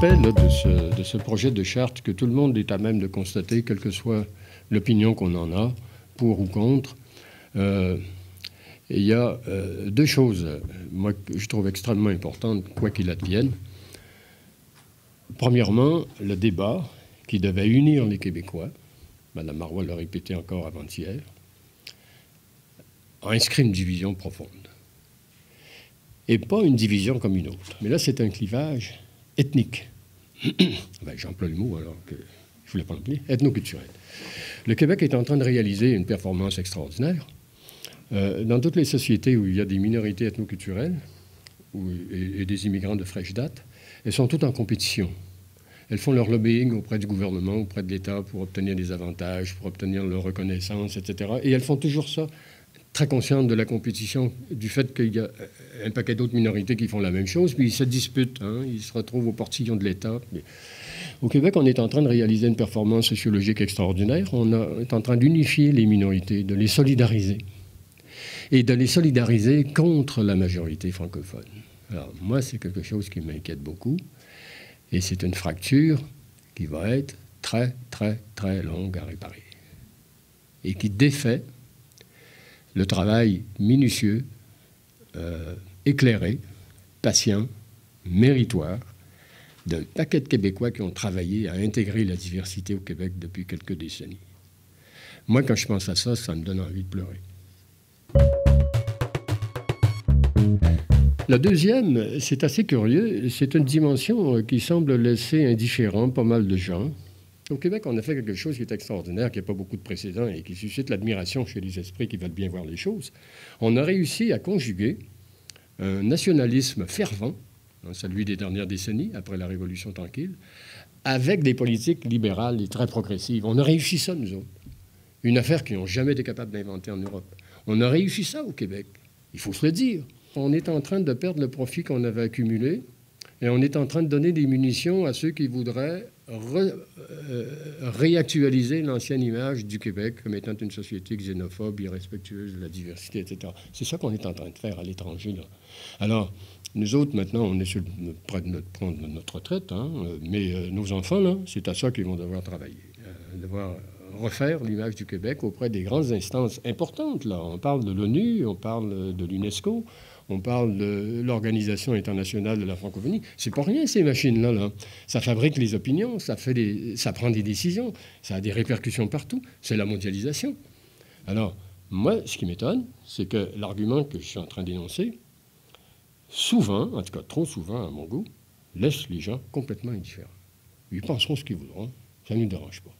aspect là, de ce projet de charte que tout le monde est à même de constater, quelle que soit l'opinion qu'on en a, pour ou contre. Il y a deux choses, moi, que je trouve extrêmement importantes, quoi qu'il advienne. Premièrement, le débat qui devait unir les Québécois, Mme Marois l'a répété encore avant-hier, a inscrit une division profonde. Et pas une division comme une autre. Mais là, c'est un clivage ethnique. Ben, j'emploie le mot alors que je ne voulais pas l'employer. Ethnoculturel. Le Québec est en train de réaliser une performance extraordinaire. Dans toutes les sociétés où il y a des minorités ethnoculturelles et des immigrants de fraîche date, elles sont toutes en compétition. Elles font leur lobbying auprès du gouvernement, auprès de l'État pour obtenir des avantages, pour obtenir leur reconnaissance, etc. Et elles font toujours ça très conscientes de la compétition, du fait qu'il y a un paquet d'autres minorités qui font la même chose, puis ils se disputent, hein, ils se retrouvent au portillon de l'État. Au Québec, on est en train de réaliser une performance sociologique extraordinaire. On est en train d'unifier les minorités, de les solidariser, et de les solidariser contre la majorité francophone. Alors, moi, c'est quelque chose qui m'inquiète beaucoup, et c'est une fracture qui va être très, très, très longue à réparer, et qui défait le travail minutieux, éclairé, patient, méritoire d'un paquet de Québécois qui ont travaillé à intégrer la diversité au Québec depuis quelques décennies. Moi, quand je pense à ça, ça me donne envie de pleurer. La deuxième, c'est assez curieux, c'est une dimension qui semble laisser indifférent pas mal de gens. Au Québec, on a fait quelque chose qui est extraordinaire, qui n'a pas beaucoup de précédents et qui suscite l'admiration chez les esprits qui veulent bien voir les choses. On a réussi à conjuguer un nationalisme fervent, celui des dernières décennies, après la Révolution tranquille, avec des politiques libérales et très progressives. On a réussi ça, nous autres. Une affaire qu'ils n'ont jamais été capables d'inventer en Europe. On a réussi ça au Québec. Il faut se le dire. On est en train de perdre le profit qu'on avait accumulé et on est en train de donner des munitions à ceux qui voudraient réactualiser l'ancienne image du Québec comme étant une société xénophobe, irrespectueuse de la diversité, etc. C'est ça qu'on est en train de faire à l'étranger, là. Alors, nous autres, maintenant, on est près de prendre notre retraite, hein, mais nos enfants, là, c'est à ça qu'ils vont devoir travailler, devoir refaire l'image du Québec auprès des grandes instances importantes, là. On parle de l'ONU, on parle de l'UNESCO, on parle de l'Organisation internationale de la francophonie. C'est pas rien, ces machines-là. Là. Ça fabrique les opinions, ça prend des décisions, ça a des répercussions partout. C'est la mondialisation. Alors, moi, ce qui m'étonne, c'est que l'argument que je suis en train d'énoncer, souvent, en tout cas trop souvent à mon goût, laisse les gens complètement indifférents. Ils penseront ce qu'ils voudront, ça ne nous dérange pas.